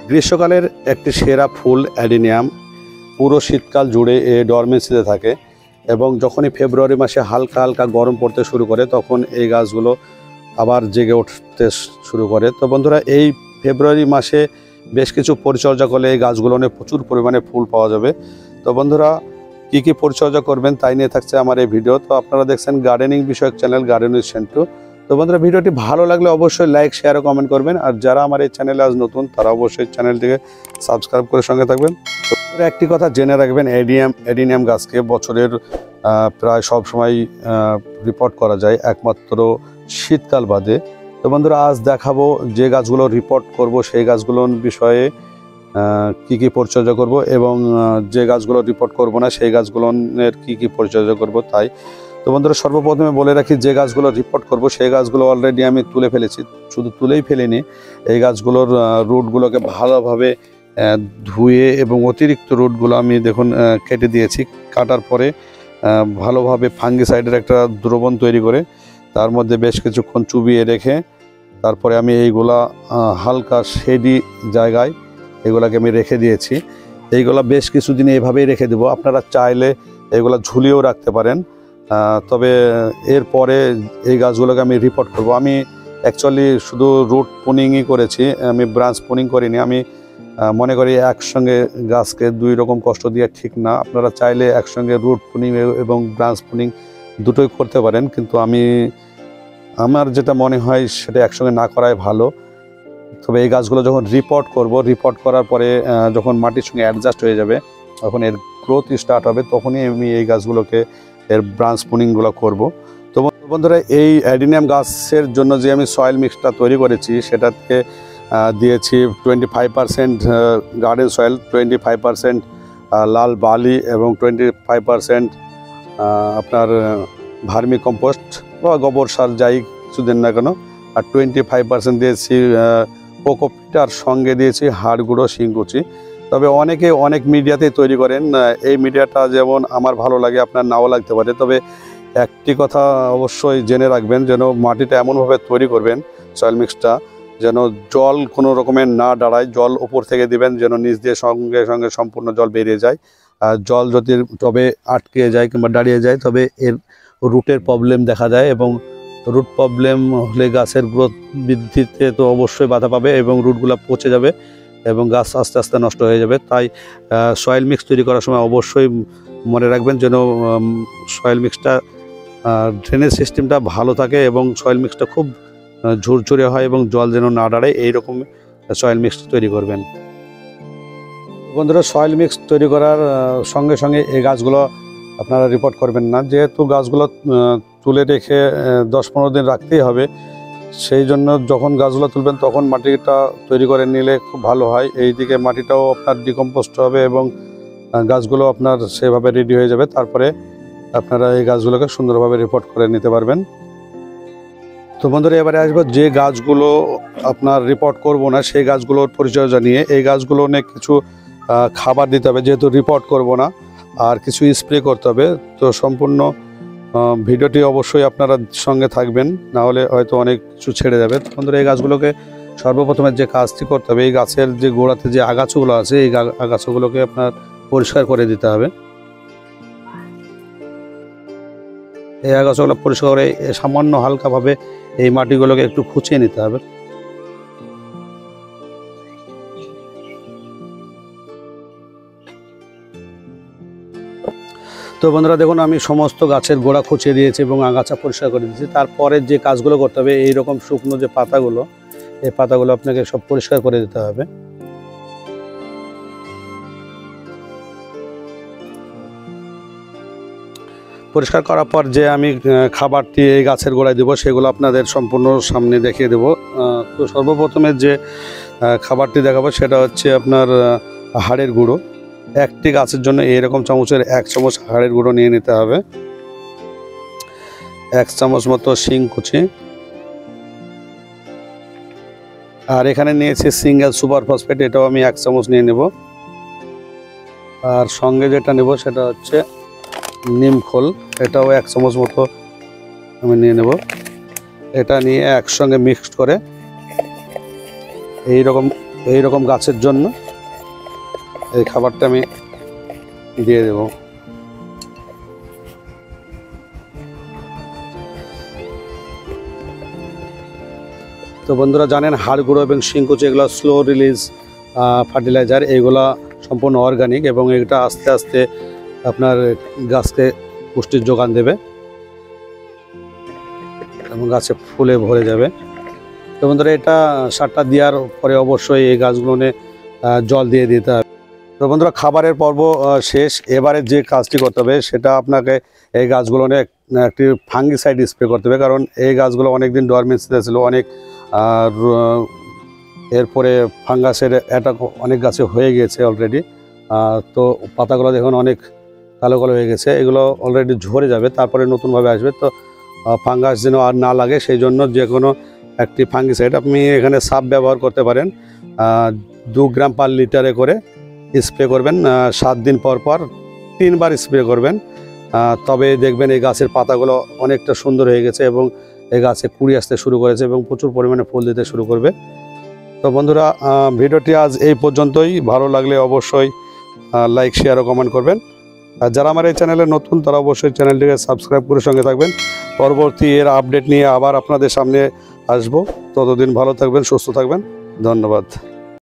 গ্রীষ্মকালের একটি সেরা ফুল অ্যাডিনিয়াম পুরো শীতকাল জুড়ে ডরমেন্সিতে থাকে এবং যখনই ফেব্রুয়ারি মাসে হালকা হালকা গরম পড়তে শুরু করে তখন এই গাছগুলো আবার জেগে উঠতে শুরু করে। তো বন্ধুরা, এই ফেব্রুয়ারি মাসে বেশ কিছু পরিচর্যা করলে এই গাছগুলো প্রচুর পরিমাণে ফুল পাওয়া যাবে। তো বন্ধুরা, কি কি পরিচর্যা করবেন তাই নিয়ে থাকছে আমার এই ভিডিও। তো আপনারা দেখছেন গার্ডেনিং বিষয়ক চ্যানেল গার্ডেন উইথ সেন্টু। তো বন্ধুরা, ভিডিওটি ভালো লাগলে অবশ্যই লাইক, শেয়ার ও কমেন্ট করবেন। আর যারা আমার এই চ্যানেলে আজ নতুন তারা অবশ্যই চ্যানেলটিকে সাবস্ক্রাইব করে সঙ্গে থাকবেন। তো একটি কথা জেনে রাখবেন, অ্যাডিনিয়াম গাছকে বছরের প্রায় সব সময় রিপোর্ট করা যায়, একমাত্র শীতকাল বাদে। তো বন্ধুরা, আজ দেখাবো যে গাছগুলো রিপোর্ট করব সেই গাছগুলোর বিষয়ে কি কি পরিচর্যা করব এবং যে গাছগুলো রিপোর্ট করব না সেই গাছগুলোর কি কি পরিচর্যা করব তাই। তো বন্ধুরা, সর্বপ্রথমে বলে রাখি, যে গাছগুলো রিপোর্ট করব সেই গাছগুলো অলরেডি আমি তুলে ফেলেছি। শুধু তুলেই ফেলিনি, এই গাছগুলোর রুটগুলোকে ভালোভাবে ধুয়ে এবং অতিরিক্ত রুটগুলো আমি দেখুন কেটে দিয়েছি। কাটার পরে ভালোভাবে ফাঙ্গিসাইডের একটা দ্রবণ তৈরি করে তার মধ্যে বেশ কিছুক্ষণ চুবিয়ে রেখে তারপরে আমি এইগুলা হালকা শেডি জায়গায় এগুলাকে আমি রেখে দিয়েছি। এইগুলা বেশ কিছুদিন এইভাবেই রেখে দেবো। আপনারা চাইলে এগুলা ঝুলিয়েও রাখতে পারেন। তবে এরপরে এই গাছগুলোকে আমি রিপোর্ট করব। আমি অ্যাকচুয়ালি শুধু রুট পুনিংই করেছি, আমি ব্রাঞ্চ পুনিং করিনি। আমি মনে করি একসঙ্গে গাছকে দুই রকম কষ্ট দেওয়া ঠিক না। আপনারা চাইলে একসঙ্গে রুট পুনিং এবং ব্রাঞ্চ পুনিং দুটোই করতে পারেন, কিন্তু আমার যেটা মনে হয় সেটা একসঙ্গে না করাই ভালো। তবে এই গাছগুলো যখন রিপোর্ট করব, রিপোর্ট করার পরে যখন মাটির সঙ্গে অ্যাডজাস্ট হয়ে যাবে, তখন এর গ্রোথ স্টার্ট হবে, তখনই আমি এই গাছগুলোকে এর ব্রাঞ্চ পুনিংগুলো করব। তো বন্ধুরা, এই অ্যাডিনিয়াম গাছের জন্য যে আমি সয়েল মিক্সটা তৈরি করেছি সেটাতে দিয়েছি 25% গার্ডেন সয়েল, 25% লাল বালি এবং 25% আপনার ভার্মি কম্পোস্ট বা গোবর সার যাই কিছু দেন না কেন, আর 25% দিয়েছি কোকোপিট, আর সঙ্গে দিয়েছি হাড় গুঁড়ো শিংকুচি। তবে অনেকে অনেক মিডিয়াতেই তৈরি করেন, এই মিডিয়াটা যেমন আমার ভালো লাগে আপনার নাও লাগতে পারে। তবে একটি কথা অবশ্যই জেনে রাখবেন, যেন মাটিটা এমনভাবে তৈরি করবেন সয়েল মিক্সটা যেন জল কোনো রকমের না দাঁড়ায়। জল উপর থেকে দিবেন যেন নিচ দিয়ে সঙ্গে সঙ্গে সম্পূর্ণ জল বেরিয়ে যায়। আর জল যদি টবে আটকে যায় কিংবা দাঁড়িয়ে যায় তবে এর রুটের প্রবলেম দেখা যায়, এবং রুট প্রবলেম হলে গাছের গ্রোথ বৃদ্ধিতে তো অবশ্যই বাধা পাবে এবং রুটগুলো পচে যাবে এবং গাছ আস্তে আস্তে নষ্ট হয়ে যাবে। তাই সয়েল মিক্স তৈরি করার সময় অবশ্যই মনে রাখবেন যেন সয়েল মিক্সটা ড্রেনেজ সিস্টেমটা ভালো থাকে এবং সয়েল মিক্সটা খুব ঝুরঝুরে হয় এবং জল যেন না দাঁড়ায়, এইরকম সয়েল মিক্স তৈরি করবেন। বন্ধুরা, সয়েল মিক্স তৈরি করার সঙ্গে সঙ্গে এই গাছগুলো আপনারা রিপোর্ট করবেন না, যেহেতু গাছগুলো তুলে রেখে 10-15 দিন রাখতেই হবে। সেই জন্য যখন গাছগুলো তুলবেন তখন মাটিটা তৈরি করে নিলে খুব ভালো হয়। এইদিকে মাটিটাও আপনার ডিকম্পোস্ট হবে এবং গাছগুলো আপনার সেভাবে রেডি হয়ে যাবে। তারপরে আপনারা এই গাছগুলোকে সুন্দরভাবে রিপোর্ট করে নিতে পারবেন। তো বন্ধুরা, এবারে আসবো যে গাছগুলো আপনার রিপোর্ট করব না সেই গাছগুলোর পরিচর্যা নিয়ে। এই গাছগুলো অনেক কিছু খাবার দিতে হবে, যেহেতু রিপোর্ট করব না, আর কিছু স্প্রে করতে হবে। তো সম্পূর্ণ ভিডিওটি অবশ্যই আপনারা সঙ্গে থাকবেন, না হলে হয়তো অনেক কিছু ছেড়ে যাবে। বন্ধুরা, এই গাছগুলোকে সর্বপ্রথমে যে কাজটি করতে হবে, এই গাছের যে গোড়াতে যে আগাছাগুলো আছে এই আগাছাগুলোকে আপনার পরিষ্কার করে দিতে হবে। এই আগাছাগুলো পরিষ্কার করে সামান্য হালকাভাবে এই মাটিগুলোকে একটু খুঁচিয়ে নিতে হবে। তো বন্ধুরা, দেখুন আমি সমস্ত গাছের গোড়া খুঁচিয়ে দিয়েছি এবং আগাছা পরিষ্কার করে দিয়েছি। তারপরে যে কাজগুলো করতে হবে, এইরকম শুকনো যে পাতাগুলো, এই পাতাগুলো আপনাকে সব পরিষ্কার করে দিতে হবে। পরিষ্কার করার পর যে আমি খাবারটি এই গাছের গোড়ায় দেবো সেগুলো আপনাদের সম্পূর্ণ সামনে দেখিয়ে দেবো। তো সর্বপ্রথমে যে খাবারটি দেখাবো সেটা হচ্ছে আপনার হাড়ের গুঁড়ো। একটি গাছের জন্য এইরকম চামচের 1 চামচ হাড়ের গুঁড়ো নিয়ে নিতে হবে। 1 চামচ মতো শিংকুচি, আর এখানে নিয়েছি সিঙ্গেল সুপার ফসফেট, এটাও আমি 1 চামচ নিয়ে নেব। আর সঙ্গে যেটা নেব সেটা হচ্ছে নিমখোল, এটাও 1 চামচ মতো আমি নিয়ে নেব। এটা নিয়ে একসঙ্গে মিক্সড করে এইরকম এই রকম গাছের জন্য এই খাবারটা আমি দিয়ে দেব। তো বন্ধুরা জানেন হাড় গুঁড়ো এবং শিংকুচি এগুলো স্লো রিলিজ ফার্টিলাইজার, এইগুলা সম্পূর্ণ অর্গানিক এবং এটা আস্তে আস্তে আপনার গাছকে পুষ্টির যোগান দেবে এবং গাছে ফুলে ভরে যাবে। তো বন্ধুরা এটা সারটা দেওয়ার পরে অবশ্যই এই গাছগুলো জল দিয়ে দিতে হবে। তো বন্ধুরা খাবারের পর্ব শেষ, এবারে যে কাজটি করতে হবে সেটা আপনাকে এই গাছগুলো একটি ফাঙ্গিসাইড স্প্রে করতে হবে, কারণ এই গাছগুলো অনেকদিন ডরমেন্সিতে ছিল, অনেক আর এরপরে ফাঙ্গাসের অ্যাটাক অনেক গাছে হয়ে গিয়েছে অলরেডি। তো পাতাগুলো দেখুন অনেক কালো কালো হয়ে গেছে, এগুলো অলরেডি ঝরে যাবে, তারপরে নতুনভাবে আসবে। তো ফাঙ্গাস যেন আর না লাগে সেই জন্য যে কোনো একটি ফাঙ্গিসাইড আপনি এখানে সাব ব্যবহার করতে পারেন, 2 গ্রাম পার লিটারে করে স্প্রে করবেন। 7 দিন পর পর 3 বার স্প্রে করবেন, তবে দেখবেন এই গাছের পাতাগুলো অনেকটা সুন্দর হয়ে গেছে এবং এই গাছে কুড়ি আসতে শুরু করেছে এবং প্রচুর পরিমাণে ফুল দিতে শুরু করবে। তো বন্ধুরা ভিডিওটি আজ এই পর্যন্তই, ভালো লাগলে অবশ্যই লাইক শেয়ার ও কমেন্ট করবেন। আর যারা আমার এই চ্যানেলে নতুন তারা অবশ্যই চ্যানেলটিকে সাবস্ক্রাইব করে সঙ্গে থাকবেন। পরবর্তী এর আপডেট নিয়ে আবার আপনাদের সামনে আসবো। ততদিন ভালো থাকবেন, সুস্থ থাকবেন, ধন্যবাদ।